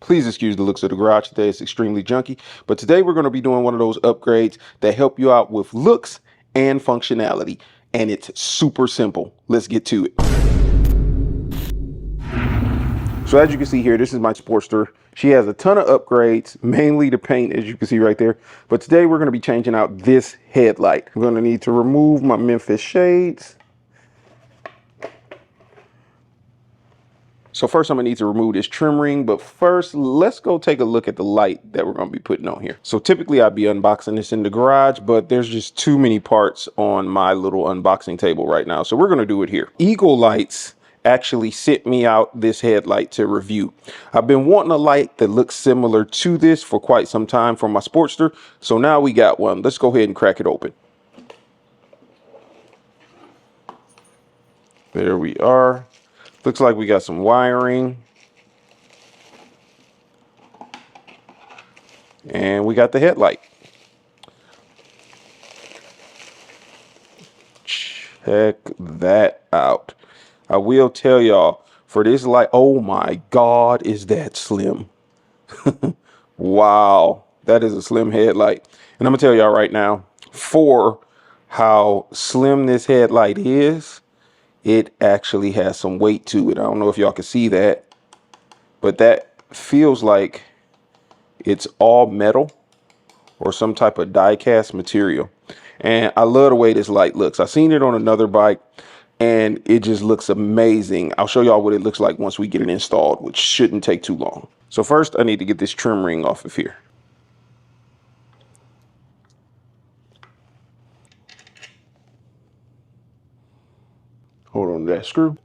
Please excuse the looks of the garage today. It's extremely junky, but today we're going to be doing one of those upgrades that help you out with looks and functionality, and it's super simple. Let's get to it. So as you can see here, this is my Sportster. She has a ton of upgrades, mainly the paint, as you can see right there. But today we're going to be changing out this headlight. I'm going to need to remove my Memphis shades. So first I'm gonna need to remove this trim ring, but first let's go take a look at the light that we're gonna be putting on here. So typically I'd be unboxing this in the garage, but there's just too many parts on my little unboxing table right now. So we're gonna do it here. Eagle Lights actually sent me out this headlight to review. I've been wanting a light that looks similar to this for quite some time for my Sportster. So now we got one. Let's go ahead and crack it open. There we are. Looks like we got some wiring. And we got the headlight. Check that out. I will tell y'all, for this light, oh my God, is that slim. Wow, that is a slim headlight. And I'm gonna tell y'all right now, for how slim this headlight is, it actually has some weight to it. I don't know if y'all can see that, but that feels like it's all metal or some type of die cast material. And I love the way this light looks. I've seen it on another bike and it just looks amazing. I'll show y'all what it looks like once we get it installed, which shouldn't take too long. So first I need to get this trim ring off of here. Hold on to that screw.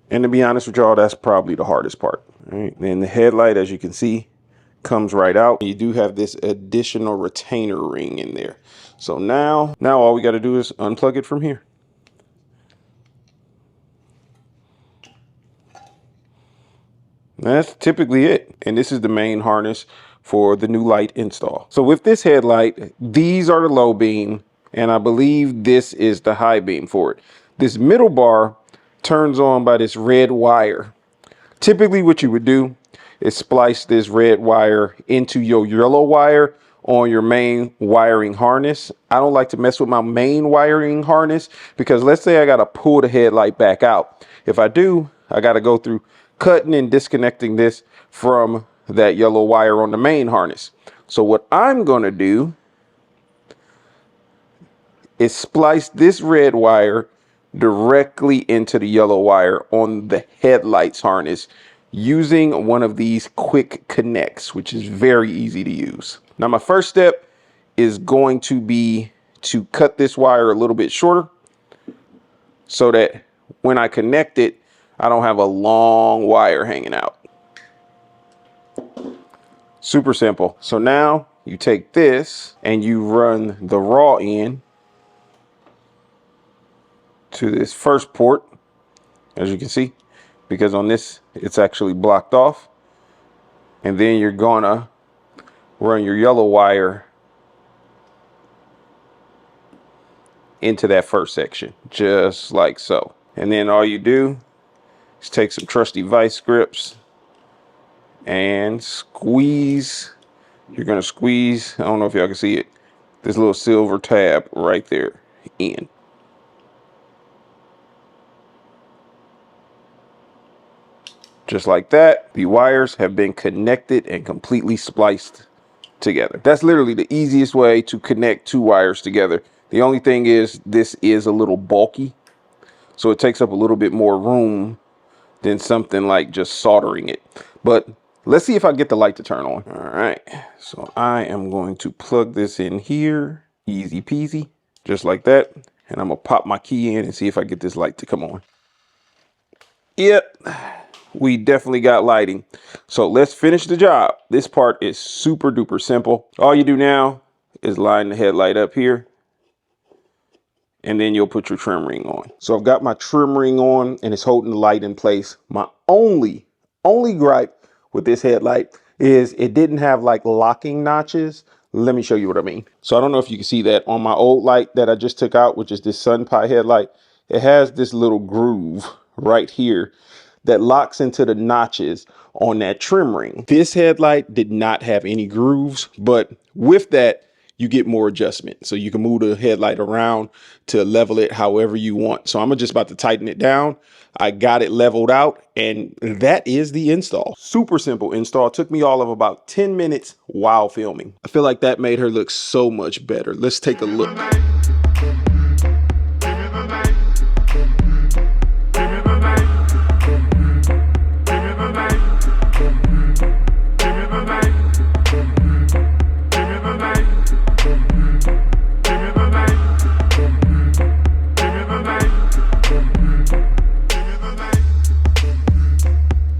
And to be honest with y'all, that's probably the hardest part. All right. Then the headlight, as you can see, comes right out. You do have this additional retainer ring in there. So now all we got to do is unplug it from here. That's typically it. And this is the main harness for the new light install. So with this headlight, these are the low beam, and I believe this is the high beam for it. This middle bar turns on by this red wire. Typically what you would do is splice this red wire into your yellow wire on your main wiring harness. I don't like to mess with my main wiring harness because let's say I got to pull the headlight back out. If I do, I got to go through cutting and disconnecting this from that yellow wire on the main harness. So what I'm going to do is splice this red wire directly into the yellow wire on the headlights harness using one of these quick connects, which is very easy to use. Now my first step is going to be to cut this wire a little bit shorter so that when I connect it, I don't have a long wire hanging out. Super simple. So now you take this and you run the raw end to this first port, as you can see, because on this it's actually blocked off. And then you're gonna run your yellow wire into that first section, just like so. And then all you do is take some trusty vice grips and squeeze. You're gonna squeeze, I don't know if y'all can see it, this little silver tab right there in. Just like that, the wires have been connected and completely spliced together. That's literally the easiest way to connect two wires together. The only thing is this is a little bulky, so it takes up a little bit more room than something like just soldering it. But let's see if I get the light to turn on. All right, so I am going to plug this in here, easy peasy, just like that. And I'm gonna pop my key in and see if I get this light to come on. Yep. We definitely got lighting. So let's finish the job. This part is super duper simple. All you do now is line the headlight up here, and then you'll put your trim ring on. So I've got my trim ring on and it's holding the light in place. My only gripe with this headlight is it didn't have like locking notches. Let me show you what I mean. So I don't know if you can see that on my old light that I just took out, which is this Sun Pi headlight. It has this little groove right here that locks into the notches on that trim ring. This headlight did not have any grooves, but with that, you get more adjustment. So you can move the headlight around to level it however you want. So I'm just about to tighten it down. I got it leveled out, and that is the install. Super simple install. It took me all of about 10 minutes while filming. I feel like that made her look so much better. Let's take a look.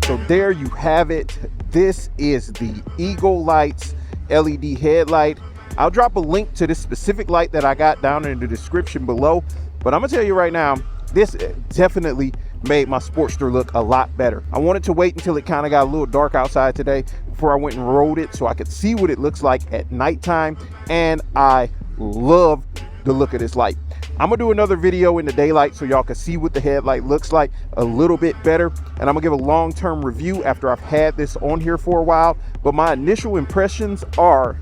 So there you have it. This is the Eagle Lights LED headlight. I'll drop a link to this specific light that I got down in the description below. But I'm gonna tell you right now, this definitely made my Sportster look a lot better. I wanted to wait until it kind of got a little dark outside today before I went and rode it so I could see what it looks like at nighttime. And I love the look of this light. I'm gonna do another video in the daylight so y'all can see what the headlight looks like a little bit better, and I'm gonna give a long-term review after I've had this on here for a while. But my initial impressions are,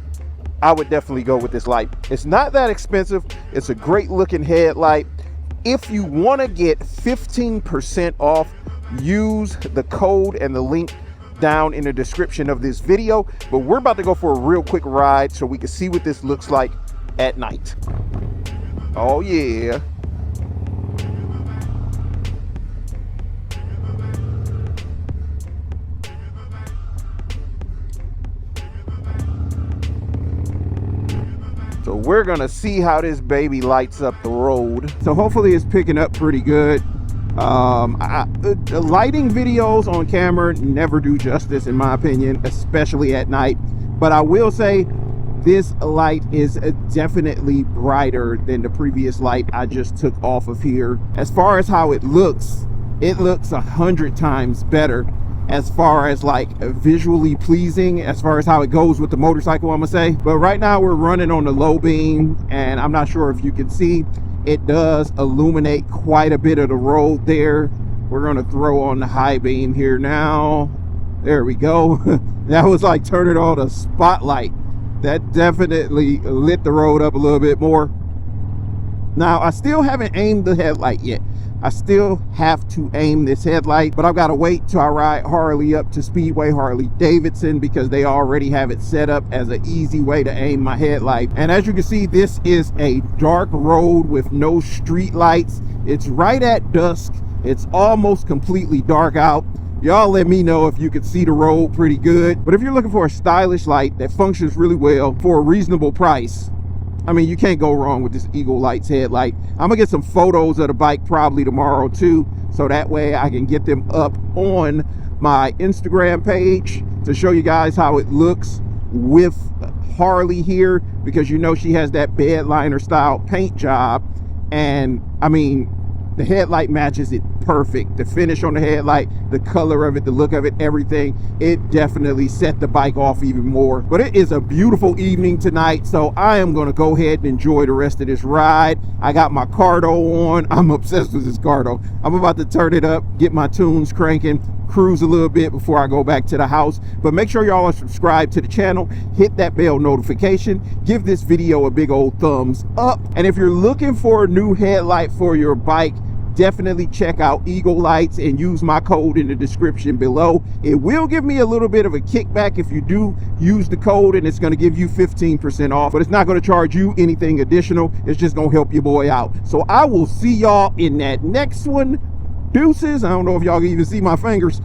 I would definitely go with this light. It's not that expensive. It's a great looking headlight. If you want to get 15% off, use the code and the link down in the description of this video. But we're about to go for a real quick ride so we can see what this looks like at night. Oh yeah. So we're gonna see how this baby lights up the road. So hopefully it's picking up pretty good. Lighting videos on camera never do justice in my opinion, especially at night. But I will say this light is definitely brighter than the previous light I just took off of here. As far as how it looks 100 times better. As far as like visually pleasing, as far as how it goes with the motorcycle, I'm gonna say. But right now we're running on the low beam, and I'm not sure if you can see, it does illuminate quite a bit of the road there. We're gonna throw on the high beam here now. There we go. That was like turning on a spotlight. That definitely lit the road up a little bit more. Now, I still haven't aimed the headlight yet. I still have to aim this headlight, but I've got to wait till I ride Harley up to Speedway Harley-Davidson because they already have it set up as an easy way to aim my headlight. And as you can see, this is a dark road with no street lights. It's right at dusk. It's almost completely dark out. Y'all let me know if you can see the road pretty good. But if you're looking for a stylish light that functions really well for a reasonable price, I mean, you can't go wrong with this Eagle Lights headlight. I'm gonna get some photos of the bike probably tomorrow too, so that way I can get them up on my Instagram page to show you guys how it looks with Harley here, because you know she has that bed liner style paint job, and I mean, the headlight matches it perfect. The finish on the headlight, the color of it, the look of it, everything, it definitely set the bike off even more. But it is a beautiful evening tonight, so I am going to go ahead and enjoy the rest of this ride. I got my Cardo on. I'm obsessed with this Cardo. I'm about to turn it up, get my tunes cranking, cruise a little bit before I go back to the house. But make sure y'all are subscribed to the channel, hit that bell notification, give this video a big old thumbs up. And if you're looking for a new headlight for your bike, definitely check out Eagle Lights and use my code in the description below. It will give me a little bit of a kickback if you do use the code, and it's going to give you 15% off, but it's not going to charge you anything additional. It's just going to help your boy out. So I will see y'all in that next one. Deuces. I don't know if y'all can even see my fingers.